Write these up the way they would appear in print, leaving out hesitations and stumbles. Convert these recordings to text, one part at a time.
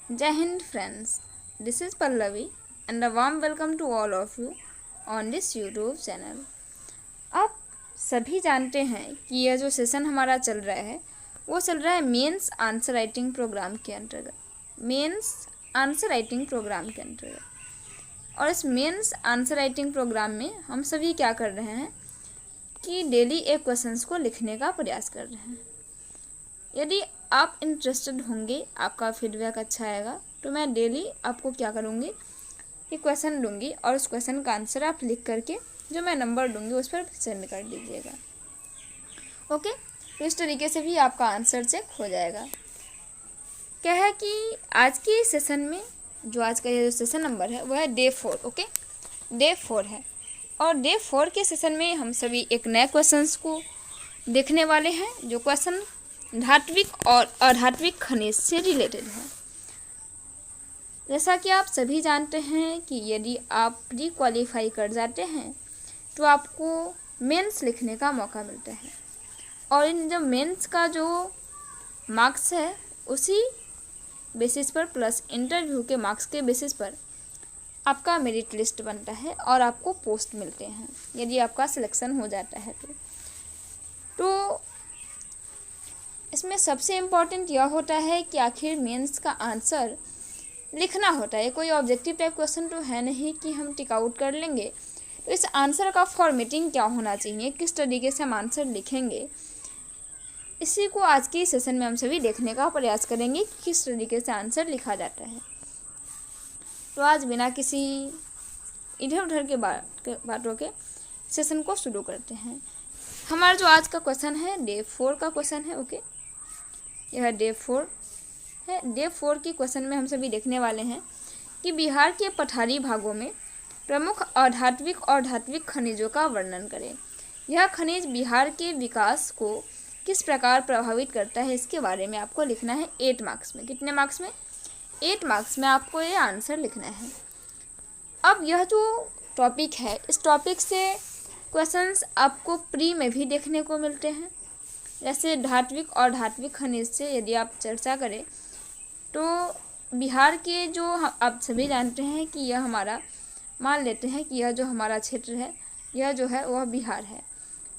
Jai Hind friends, this is Pallavi and a warm welcome to all of you on this YouTube channel। आप सभी जानते हैं कि यह जो सेशन हमारा चल रहा है वो चल रहा है मेंस आंसर राइटिंग प्रोग्राम के अंतर्गत। और इस मेंस आंसर राइटिंग प्रोग्राम में हम सभी क्या कर रहे हैं कि डेली एक क्वेश्चंस को लिखने का प्रयास कर रहे हैं। यदि आप इंटरेस्टेड होंगे, आपका फीडबैक अच्छा आएगा, तो मैं डेली आपको क्या करूँगी कि क्वेश्चन दूँगी और उस क्वेश्चन का आंसर आप लिख करके जो मैं नंबर दूँगी उस पर सेंड कर दीजिएगा। ओके, तो इस तरीके से भी आपका आंसर चेक हो जाएगा। क्या है कि आज की सेशन में जो आज का ये जो सेशन नंबर है वो है डे 4। ओके, डे 4 है और डे 4 के सेशन में हम सभी एक नए क्वेश्चंस को देखने वाले हैं जो क्वेश्चन धात्विक और अधात्विक खनिज से रिलेटेड है। जैसा कि आप सभी जानते हैं कि यदि आप प्री क्वालिफाई कर जाते हैं तो आपको मेंस लिखने का मौका मिलता है और इन जो मेंस का जो मार्क्स है उसी बेसिस पर प्लस इंटरव्यू के मार्क्स के बेसिस पर आपका मेरिट लिस्ट बनता है और आपको पोस्ट मिलते हैं यदि आपका सिलेक्शन हो जाता है तो इसमें सबसे इम्पॉर्टेंट यह होता है कि आखिर मेंस का आंसर लिखना होता है। कोई ऑब्जेक्टिव टाइप क्वेश्चन तो है नहीं कि हम टिक आउट कर लेंगे। तो इस आंसर का फॉर्मेटिंग क्या होना चाहिए, किस तरीके से हम आंसर लिखेंगे, इसी को आज की सेशन में हम सभी देखने का प्रयास करेंगे कि किस तरीके से आंसर लिखा जाता है। तो आज बिना किसी इधर उधर के बातों के सेशन को शुरू करते हैं। हमारा जो आज का क्वेश्चन है डे 4 का क्वेश्चन है। ओके, यह डे 4 है। डे 4 की क्वेश्चन में हम सभी देखने वाले हैं कि बिहार के पठारी भागों में प्रमुख अधात्विक और धात्विक खनिजों का वर्णन करें। यह खनिज बिहार के विकास को किस प्रकार प्रभावित करता है, इसके बारे में आपको लिखना है 8 मार्क्स में। कितने मार्क्स में? 8 मार्क्स में आपको ये आंसर लिखना है। अब यह जो टॉपिक है, इस टॉपिक से क्वेश्चंस आपको प्री में भी देखने को मिलते हैं। जैसे धात्विक और धात्विक खनिज से यदि आप चर्चा करें तो बिहार के जो आप सभी जानते हैं कि यह हमारा, मान लेते हैं कि यह जो हमारा क्षेत्र है यह जो है वह बिहार है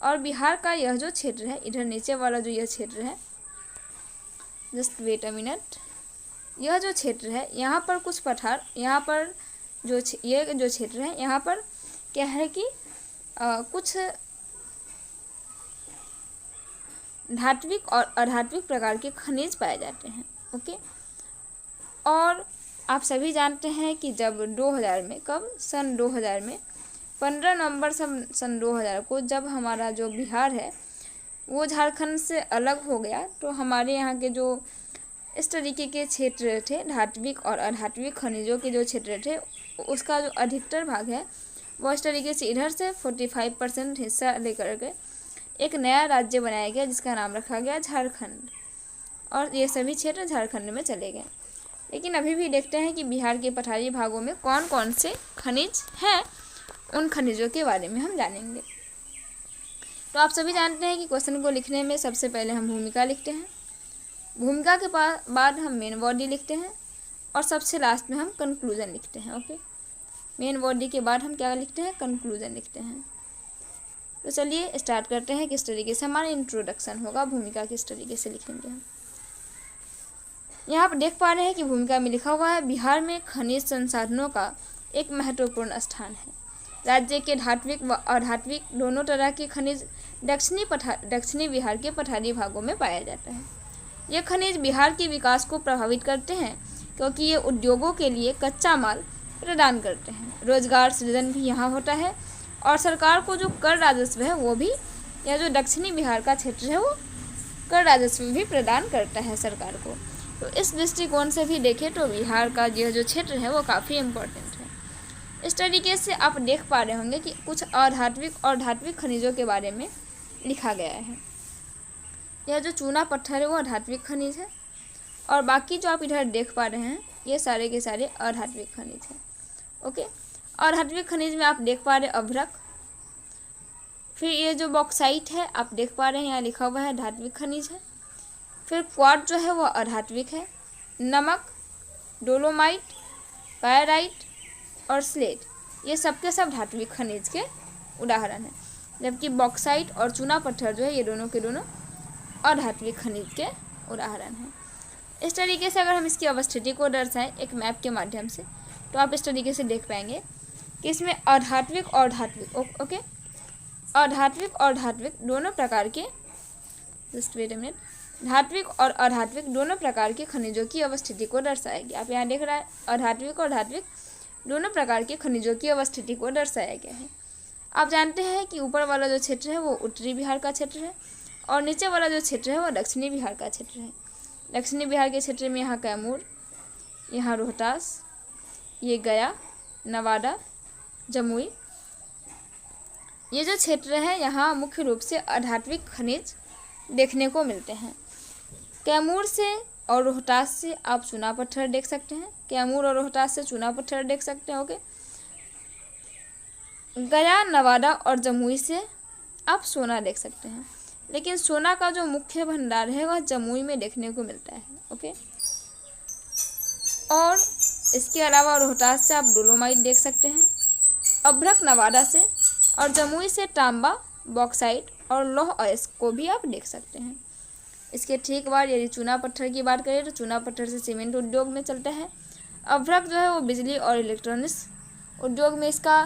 और बिहार का यह जो क्षेत्र है, इधर नीचे वाला जो यह क्षेत्र है, जस्ट वेट अ मिनट, यह जो क्षेत्र है यहाँ पर कुछ पठार, यहाँ पर जो ये जो क्षेत्र है यहाँ पर क्या है कि कुछ धात्विक और अधात्विक प्रकार के खनिज पाए जाते हैं। ओके, और आप सभी जानते हैं कि जब 2000 में, कब, सन 2000 में 15 नवंबर सन 2000 को जब हमारा जो बिहार है वो झारखंड से अलग हो गया तो हमारे यहाँ के जो इस तरीके के क्षेत्र थे, धात्विक और अधात्विक खनिजों के जो क्षेत्र थे, उसका जो अधिकतर भाग है वो इस तरीके से इधर से 45% हिस्सा लेकर के एक नया राज्य बनाया गया जिसका नाम रखा गया झारखंड, और ये सभी क्षेत्र झारखंड में चले गए। लेकिन अभी भी देखते हैं कि बिहार के पठारी भागों में कौन कौन से खनिज हैं, उन खनिजों के बारे में हम जानेंगे। तो आप सभी जानते हैं कि क्वेश्चन को लिखने में सबसे पहले हम भूमिका लिखते हैं, भूमिका के बाद हम मेन बॉडी लिखते हैं और सबसे लास्ट में हम कंक्लूजन लिखते हैं। ओके, मेन बॉडी के बाद हम क्या लिखते हैं? कंक्लूजन लिखते हैं। तो चलिए स्टार्ट करते हैं किस तरीके से हमारा इंट्रोडक्शन होगा, भूमिका किस तरीके से लिखेंगे हम। यहाँ पर देख पा रहे हैं कि भूमिका में लिखा हुआ है बिहार में खनिज संसाधनों का एक महत्वपूर्ण स्थान है। राज्य के धात्विक व अधात्विक दोनों तरह के खनिज दक्षिणी बिहार के पठारी भागों में पाया जाता है। ये खनिज बिहार के विकास को प्रभावित करते हैं क्योंकि ये उद्योगों के लिए कच्चा माल प्रदान करते हैं। रोजगार सृजन भी यहाँ होता है और सरकार को जो कर राजस्व है वो भी, यह जो दक्षिणी बिहार का क्षेत्र है वो कर राजस्व भी प्रदान करता है सरकार को। तो इस दृष्टिकोण से भी देखें तो बिहार का यह जो क्षेत्र है वो काफ़ी इम्पोर्टेंट है। इस तरीके से आप देख पा रहे होंगे कि कुछ अधात्विक और धात्विक खनिजों के बारे में लिखा गया है। यह जो चूना पत्थर है वो अधात्विक खनिज है और बाकी जो आप इधर देख पा रहे हैं ये सारे के सारे अधात्विक खनिज हैं। ओके, अधात्विक खनिज में आप देख पा रहे अभ्रक, फिर ये जो बॉक्साइट है आप देख पा रहे हैं यहाँ लिखा हुआ है धात्विक खनिज है। फिर क्वार्ट्ज जो है वह अधात्विक है, नमक डोलोमाइट, पायराइट और स्लेट, ये सब के सब धात्विक खनिज के उदाहरण हैं। जबकि बॉक्साइट और चूना पत्थर जो है ये दोनों के दोनों अधात्विक खनिज के उदाहरण हैं। इस तरीके से अगर हम इसकी अवस्थिति को दर्शाएं एक मैप के माध्यम से, तो आप इस तरीके से देख पाएंगे कि इसमें अधात्विक और धात्विक, ओके, अधात्विक और धात्विक दोनों प्रकार के, जस्ट वेट अ मिनट, धात्विक और अधात्विक दोनों प्रकार के खनिजों की अवस्थिति को दर्शाएगी। आप यहाँ देख रहे हैं अधात्विक और धात्विक दोनों प्रकार के खनिजों की अवस्थिति को दर्शाया गया है। आप जानते हैं कि ऊपर वाला जो क्षेत्र है वो उत्तरी बिहार का क्षेत्र है और नीचे वाला जो क्षेत्र है वो दक्षिणी बिहार का क्षेत्र है। दक्षिणी बिहार के क्षेत्र में यहाँ कैमूर, यहाँ रोहतास, ये गया, नवादा, जमुई, ये जो क्षेत्र है यहाँ मुख्य रूप से अधात्विक खनिज देखने को मिलते हैं। कैमूर से और रोहतास से आप चूना पत्थर देख सकते हैं, कैमूर और रोहतास से चूना पत्थर देख सकते हैं, ओके। गया, नवादा और जमुई से आप सोना देख सकते हैं, लेकिन सोना का जो मुख्य भंडार है वह जमुई में देखने को मिलता है, ओके। और इसके अलावा रोहतास से आप डोलोमाइट देख सकते हैं, अभ्रक नवादा से, और जमुई से तांबा, बॉक्साइट और लौह अयस्क को भी आप देख सकते हैं। इसके ठीक बाद यदि चूना पत्थर की बात करें तो चूना पत्थर से सीमेंट उद्योग में चलता है। अभ्रक जो है वो बिजली और इलेक्ट्रॉनिक्स उद्योग में इसका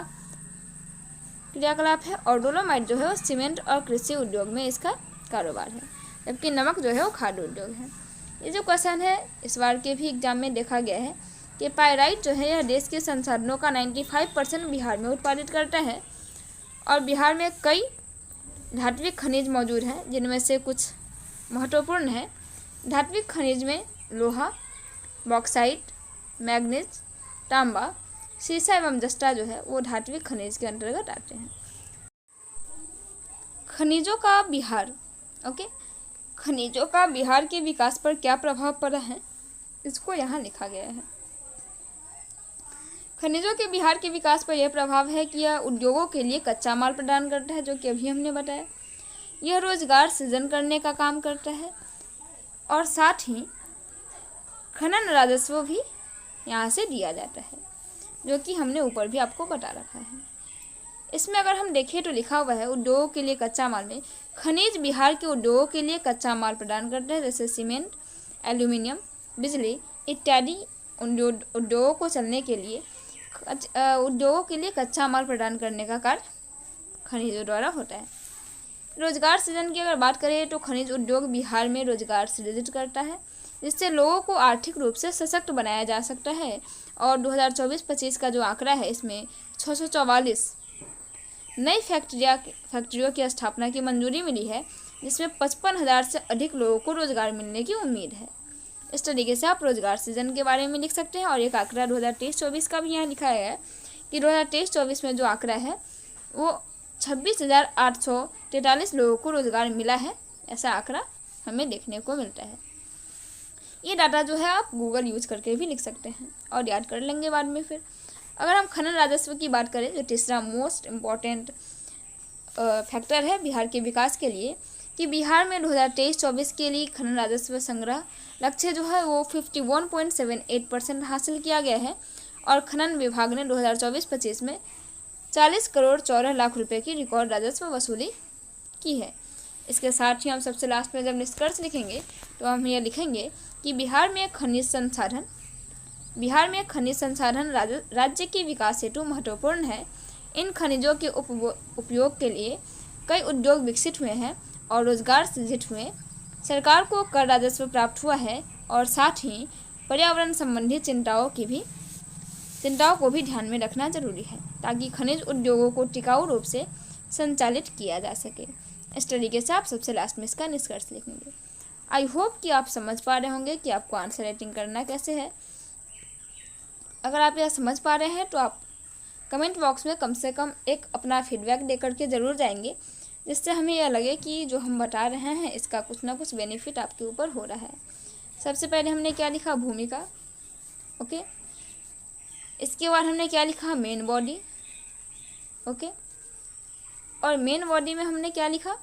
क्रियाकलाप है, और डोलोमाइट जो है वो सीमेंट और कृषि उद्योग में इसका कारोबार है। जबकि नमक जो है वो खाद्य उद्योग है। ये जो क्वेश्चन है इस बार के भी एग्जाम में देखा गया है कि पायराइट जो है यह देश के संसाधनों का 95% बिहार में उत्पादित करता है, और बिहार में कई धात्विक खनिज मौजूद हैं जिनमें से कुछ महत्वपूर्ण है। धात्विक खनिज में लोहा, बॉक्साइट, मैग्नीज, तांबा, सीसा एवं जस्ता जो है वो धात्विक खनिज के अंतर्गत आते हैं। खनिजों का बिहार, ओके, खनिजों का बिहार के विकास पर क्या प्रभाव पड़ा है इसको यहाँ लिखा गया है। खनिजों के बिहार के विकास पर यह प्रभाव है कि यह उद्योगों के लिए कच्चा माल प्रदान करता है, जो कि अभी हमने बताया। यह रोजगार सृजन करने का काम करता है, और साथ ही खनन राजस्व भी यहाँ से दिया जाता है, जो कि हमने ऊपर भी आपको बता रखा है। इसमें अगर हम देखें तो लिखा हुआ है उद्योगों के लिए कच्चा माल में खनिज बिहार के उद्योगों के लिए कच्चा माल प्रदान करते हैं, जैसे सीमेंट, एल्यूमिनियम, बिजली इत्यादि उद्योगों को चलने के लिए उद्योगों के लिए कच्चा माल प्रदान करने का कार्य खनिजों द्वारा होता है। रोजगार सृजन की अगर बात करें तो खनिज उद्योग बिहार में रोजगार सृजित करता है, जिससे लोगों को आर्थिक रूप से सशक्त बनाया जा सकता है। और 2024-25 का जो आंकड़ा है इसमें 644 नई फैक्ट्रियों की स्थापना की मंजूरी मिली है, जिसमें 55,000 से अधिक लोगों को रोजगार मिलने की उम्मीद है। इस तरीके से आप रोजगार सृजन के बारे में लिख सकते हैं। और एक आंकड़ा 2023-24 का भी यहाँ लिखा है कि 2023-24 में जो आंकड़ा है वो 26,843 लोगों को रोजगार मिला है, ऐसा आंकड़ा हमें देखने को मिलता है। ये डाटा जो है आप गूगल यूज करके भी लिख सकते हैं और याद कर लेंगे बाद में। फिर अगर हम खनन राजस्व की बात करें, जो तीसरा मोस्ट इम्पॉर्टेंट फैक्टर है बिहार के विकास के लिए, कि बिहार में 2023-24 के लिए खनन राजस्व संग्रह लक्ष्य जो है वो 51.78% हासिल किया गया है, और खनन विभाग ने 2024-25 में 40 करोड़ 14 लाख रुपए की रिकॉर्ड राजस्व वसूली की है। इसके साथ ही हम सबसे लास्ट में जब निष्कर्ष लिखेंगे तो हम ये लिखेंगे कि बिहार में खनिज संसाधन राज्य के विकास हेतु महत्वपूर्ण है। इन खनिजों के उपयोग के लिए कई उद्योग विकसित हुए हैं और रोजगार सृजित हुए। सरकार को कर राजस्व प्राप्त हुआ है, और साथ ही पर्यावरण संबंधी चिंताओं को भी ध्यान में रखना जरूरी है, ताकि खनिज उद्योगों को टिकाऊ रूप से संचालित किया जा सके। इस तरीके से आप सबसे लास्ट में इसका निष्कर्ष लिखेंगे। आई होप कि आप समझ पा रहे होंगे कि आपको आंसर राइटिंग करना कैसे है। अगर आप यह समझ पा रहे हैं तो आप कमेंट बॉक्स में कम से कम एक अपना फीडबैक दे करके ज़रूर जाएंगे, जिससे हमें यह लगे कि जो हम बता रहे हैं इसका कुछ ना कुछ बेनिफिट आपके ऊपर हो रहा है। सबसे पहले हमने क्या लिखा, भूमिका, ओके। इसके बाद हमने क्या लिखा, मेन बॉडी, ओके। और मेन बॉडी में हमने क्या लिखा,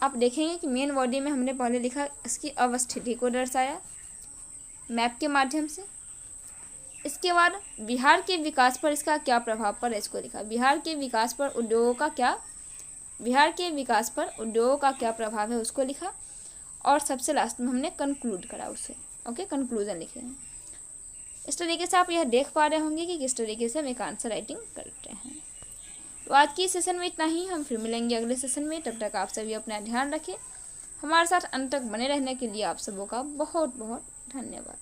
आप देखेंगे कि मेन बॉडी में हमने पहले लिखा इसकी अवस्थिति को दर्शाया, मैप के माध्यम से। इसके बाद बिहार के विकास पर इसका क्या प्रभाव पड़ा, इसको लिखा। बिहार के विकास पर उद्योगों का क्या प्रभाव है, उसको लिखा। और सबसे लास्ट में हमने कंक्लूड करा उसे, ओके, कंक्लूजन लिखे हैं। इस तरीके से आप यह देख पा रहे होंगे कि किस तरीके से हम एक आंसर राइटिंग करते हैं। तो आज की सेशन में इतना ही, हम फिर मिलेंगे अगले सेशन में। तब तक आप सभी अपना ध्यान रखें। हमारे साथ अंत तक बने रहने के लिए आप सबों का बहुत बहुत धन्यवाद।